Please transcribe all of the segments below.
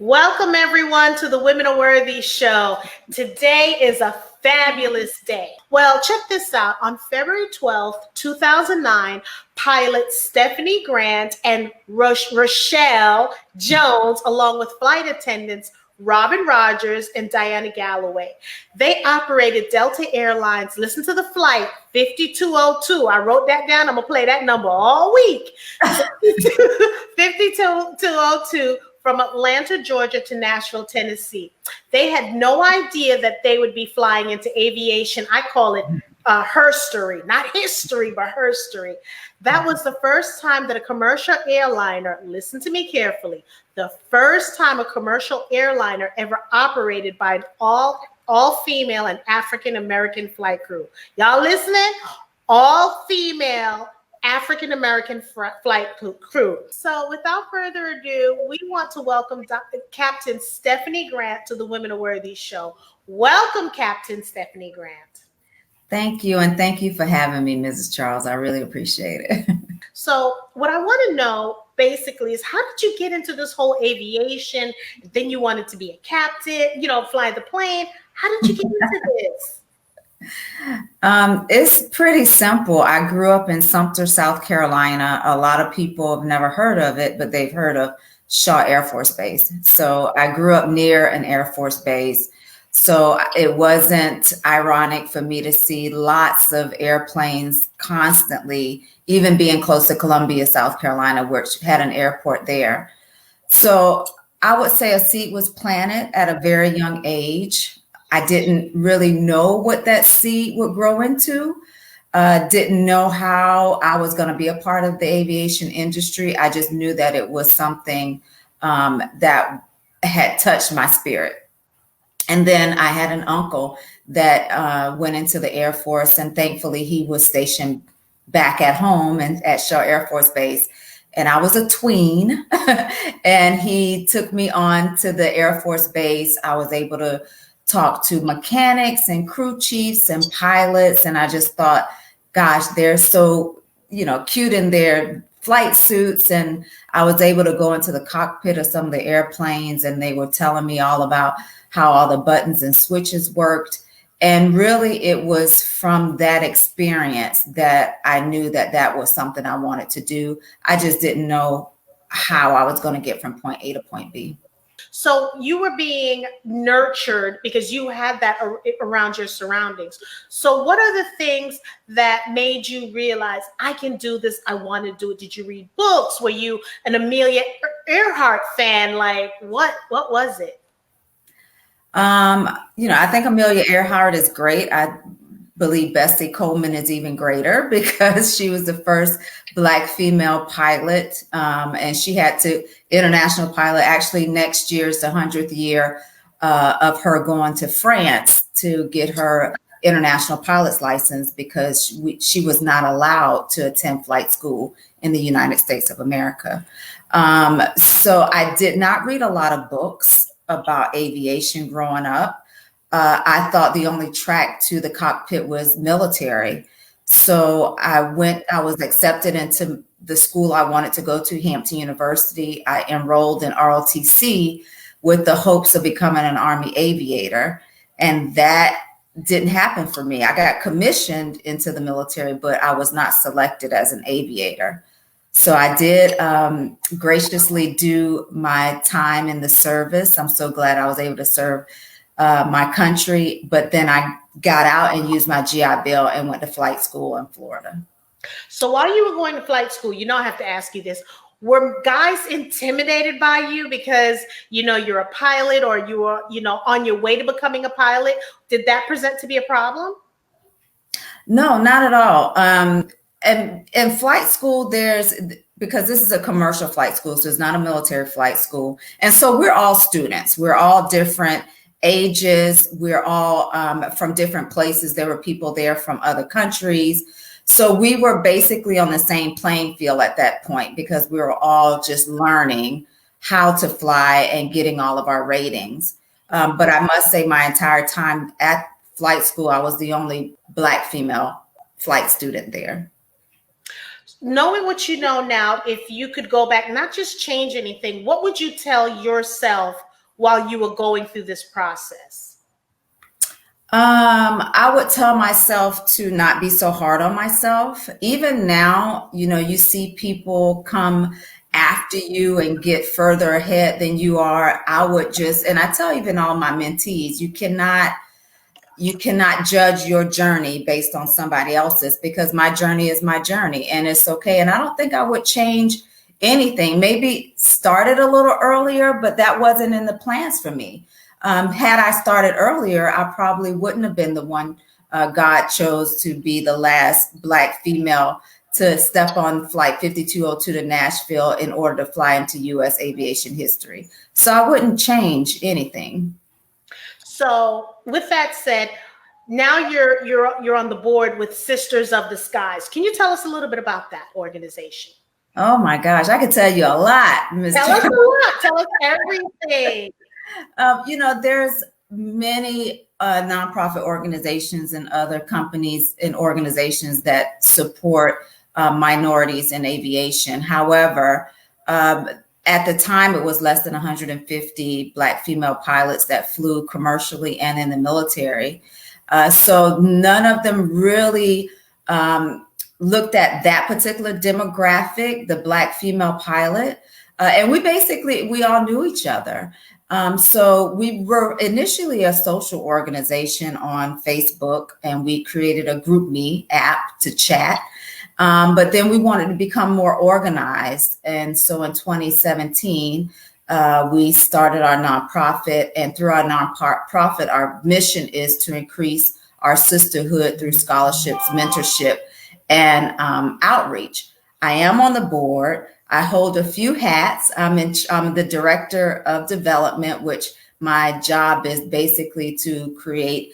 Welcome, everyone, to the Women Are Worthy show. Today is a fabulous day. Well, check this out. On February 12th, 2009, pilots Stephanie Grant and Rochelle Jones, along with flight attendants Robin Rogers and Diana Galloway. They operated Delta Airlines. Listen to the flight, 5202. I wrote that down. I'm going to play that number all week. 5202 from Atlanta, Georgia to Nashville, Tennessee. They had no idea that they would be flying into aviation. I call it herstory, not history, but herstory. That was the first time that a commercial airliner, listen to me carefully, the first time a commercial airliner ever operated by an all female and African American flight crew. Y'all listening? All female African American flight crew. So without further ado, we want to welcome Captain Stephanie Grant to the Women Are Worthy show. Welcome, Captain Stephanie Grant. Thank you, and thank you for having me, Mrs. Charles. I really appreciate it. So what I want to know basically is, how did you get into this whole aviation? Then you wanted to be a captain, fly the plane. How did you get into this? It's pretty simple. I grew up in Sumter, South Carolina. A lot of people have never heard of it, but they've heard of Shaw Air Force Base. So I grew up near an Air Force base. So it wasn't ironic for me to see lots of airplanes constantly, even being close to Columbia, South Carolina, which had an airport there. So I would say a seed was planted at a very young age. I didn't really know what that seed would grow into. Didn't know how I was going to be a part of the aviation industry. I just knew that it was something that had touched my spirit. And then I had an uncle that went into the Air Force, and thankfully he was stationed back at home and at Shaw Air Force Base. And I was a tween, and he took me on to the Air Force Base. I was able to talk to mechanics and crew chiefs and pilots. And I just thought, gosh, they're so, cute in their flight suits. And I was able to go into the cockpit of some of the airplanes, and they were telling me all about how all the buttons and switches worked. And really, it was from that experience that I knew that that was something I wanted to do. I just didn't know how I was going to get from point A to point B. So you were being nurtured because you had that around your surroundings. So what are the things that made you realize, I can do this, I want to do it? Did you read books? Were you an Amelia Earhart fan? Like, what was it? I think Amelia Earhart is great. I believe Bessie Coleman is even greater because she was the first Black female pilot, and she had to international pilot. Actually, next year is the 100th year of her going to France to get her international pilot's license because she was not allowed to attend flight school in the United States of America. So I did not read a lot of books about aviation growing up. I thought the only track to the cockpit was military. So I was accepted into the school I wanted to go to, Hampton University. I enrolled in ROTC with the hopes of becoming an Army aviator. And that didn't happen for me. I got commissioned into the military, but I was not selected as an aviator. So I did graciously do my time in the service. I'm so glad I was able to serve my country. But then I got out and used my GI Bill and went to flight school in Florida. So while you were going to flight school, I have to ask you this. Were guys intimidated by you because, you're a pilot, or you were, on your way to becoming a pilot? Did that present to be a problem? No, not at all. And in flight school, because this is a commercial flight school, so it's not a military flight school. And so we're all students. We're all different ages. We're all from different places. There were people there from other countries. So we were basically on the same playing field at that point because we were all just learning how to fly and getting all of our ratings. But I must say, my entire time at flight school, I was the only Black female flight student there. Knowing what you know now, if you could go back, not just change anything, what would you tell yourself while you were going through this process? I would tell myself to not be so hard on myself. Even now, you see people come after you and get further ahead than you are. I would just, and I tell even all my mentees, you cannot judge your journey based on somebody else's, because my journey is my journey and it's okay. And I don't think I would change anything. Maybe started a little earlier, but that wasn't in the plans for me. Had I started earlier, I probably wouldn't have been the one God chose to be the last Black female to step on flight 5202 to Nashville in order to fly into U.S. aviation history. So I wouldn't change anything. So with that said, now you're on the board with Sisters of the Skies. Can you tell us a little bit about that organization? Oh my gosh, I could tell you a lot, Ms. Tell us a lot. Tell us everything. There's many nonprofit organizations and other companies and organizations that support minorities in aviation. However, at the time, it was less than 150 Black female pilots that flew commercially and in the military. So none of them really looked at that particular demographic, the Black female pilot. And we all knew each other. So we were initially a social organization on Facebook, and we created a GroupMe app to chat. But then we wanted to become more organized. And so in 2017, we started our nonprofit, and through our nonprofit, our mission is to increase our sisterhood through scholarships, mentorship, and outreach. I am on the board. I hold a few hats. I'm the director of development, which my job is basically to create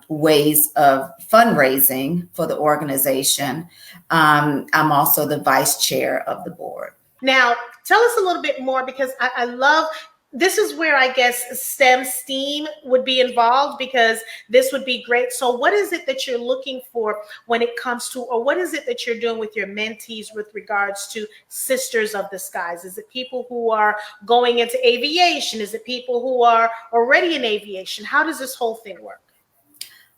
ways of fundraising for the organization. I'm also the vice chair of the board. Now, tell us a little bit more, because I love, this is where I guess STEM would be involved, because this would be great. So what is it that you're looking for when it comes to, or what is it that you're doing with your mentees with regards to Sisters of the Skies? Is it people who are going into aviation? Is it people who are already in aviation? How does this whole thing work?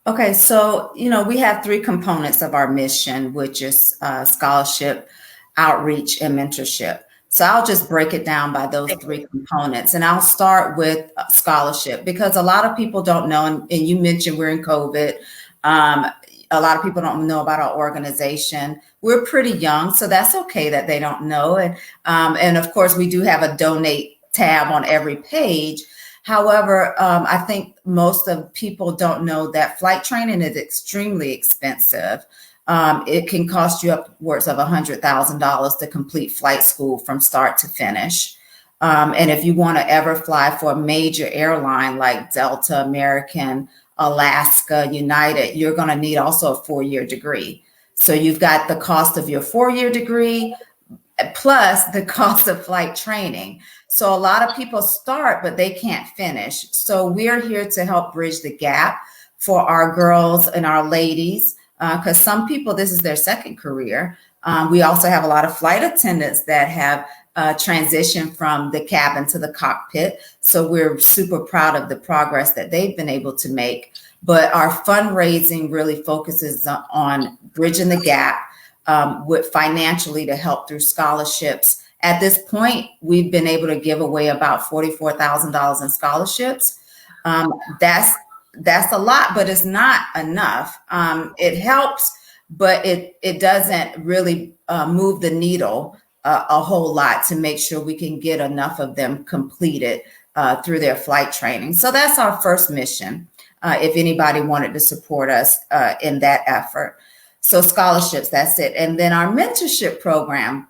Okay, so, we have three components of our mission, which is scholarship, outreach, and mentorship. So I'll just break it down by those three components. And I'll start with scholarship, because a lot of people don't know, and you mentioned we're in COVID. A lot of people don't know about our organization. We're pretty young, so that's okay that they don't know. And of course, we do have a donate tab on every page. However, I think most of people don't know that flight training is extremely expensive. It can cost you upwards of $100,000 to complete flight school from start to finish. And if you want to ever fly for a major airline like Delta, American, Alaska, United, you're going to need also a 4-year degree. So you've got the cost of your 4-year degree plus the cost of flight training. So a lot of people start, but they can't finish. So we're here to help bridge the gap for our girls and our ladies, because some people, this is their second career. We also have a lot of flight attendants that have transitioned from the cabin to the cockpit. So we're super proud of the progress that they've been able to make. But our fundraising really focuses on bridging the gap with financially to help through scholarships. At this point, we've been able to give away about $44,000 in scholarships. That's a lot, but it's not enough. It helps, but it doesn't really move the needle a whole lot to make sure we can get enough of them completed through their flight training. So that's our first mission, if anybody wanted to support us in that effort. So scholarships, that's it. And then our mentorship program,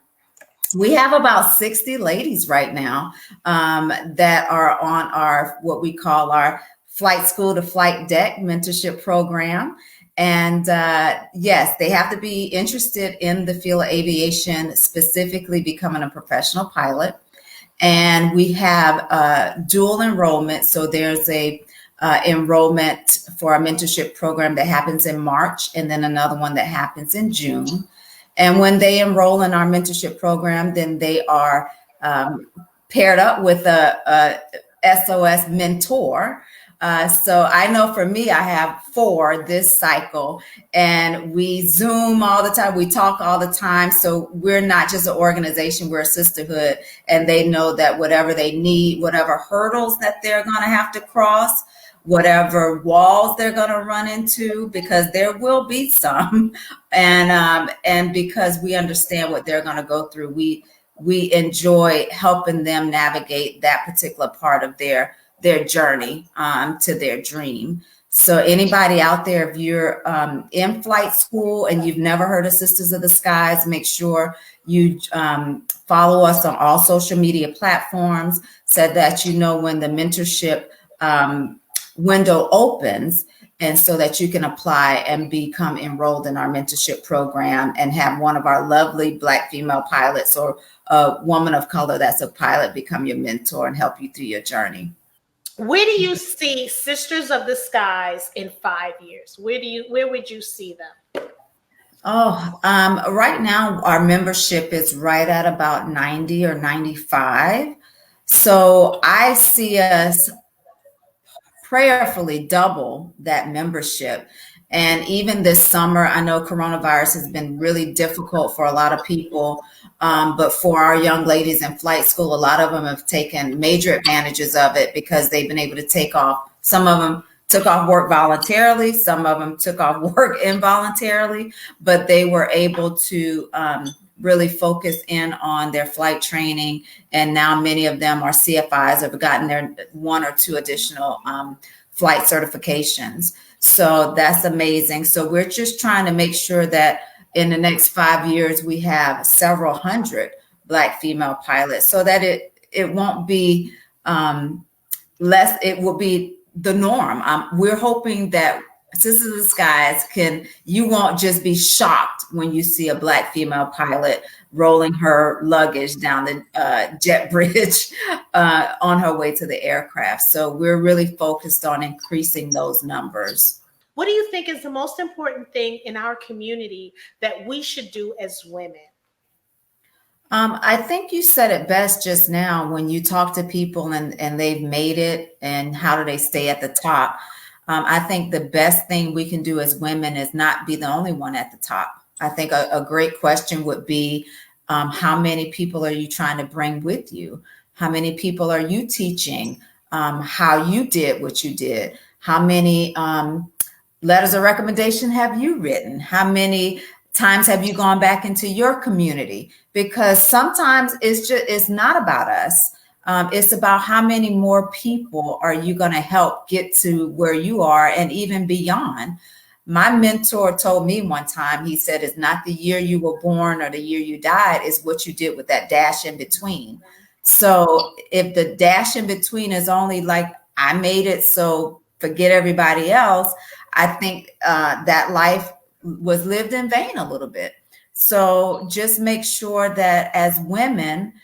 we have about 60 ladies right now that are on our, what we call our Flight School to Flight Deck mentorship program. And yes, they have to be interested in the field of aviation, specifically becoming a professional pilot. And we have dual enrollment. So there's a enrollment for a mentorship program that happens in March, and then another one that happens in June. And when they enroll in our mentorship program, then they are paired up with SOS mentor. So I know for me, I have 4 this cycle, and we Zoom all the time. We talk all the time. So we're not just an organization, we're a sisterhood, and they know that whatever they need, whatever hurdles that they're going to have to cross, whatever walls they're going to run into, because there will be some, and because we understand what they're going to go through, we enjoy helping them navigate that particular part of their journey to their dream. So anybody out there, if you're in flight school and you've never heard of Sisters of the Skies, make sure you follow us on all social media platforms so that you know when the mentorship window opens, and so that you can apply and become enrolled in our mentorship program and have one of our lovely Black female pilots or a woman of color that's a pilot become your mentor and help you through your journey. Where do you see Sisters of the Skies in 5 years? Where would you see them? Oh, right now our membership is right at about 90 or 95. So I see us prayerfully double that membership. And even this summer, I know coronavirus has been really difficult for a lot of people. But for our young ladies in flight school, a lot of them have taken major advantages of it because they've been able to take off. Some of them took off work voluntarily. Some of them took off work involuntarily, but they were able to really focus in on their flight training. And now many of them are CFIs, have gotten their 1 or 2 additional flight certifications. So that's amazing. So we're just trying to make sure that in the next 5 years, we have several hundred Black female pilots, so that it won't be less, it will be the norm. We're hoping that Sisters of the Skies you won't just be shocked when you see a Black female pilot rolling her luggage down the jet bridge on her way to the aircraft. So we're really focused on increasing those numbers. What do you think is the most important thing in our community that we should do as women? I think you said it best just now when you talk to people and they've made it, and how do they stay at the top? I think the best thing we can do as women is not be the only one at the top. I think a great question would be, how many people are you trying to bring with you? How many people are you teaching how you did what you did? How many letters of recommendation have you written? How many times have you gone back into your community? Because sometimes it's not about us. It's about how many more people are you going to help get to where you are and even beyond. My mentor told me one time, he said, it's not the year you were born or the year you died, it's what you did with that dash in between. So if the dash in between is only like, I made it, so forget everybody else, I think that life was lived in vain a little bit. So just make sure that as women,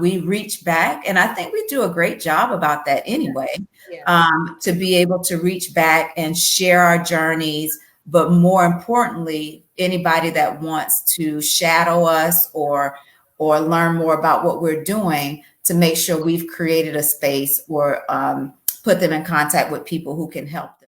we reach back. And I think we do a great job about that anyway, to be able to reach back and share our journeys. But more importantly, anybody that wants to shadow us or learn more about what we're doing, to make sure we've created a space or put them in contact with people who can help them.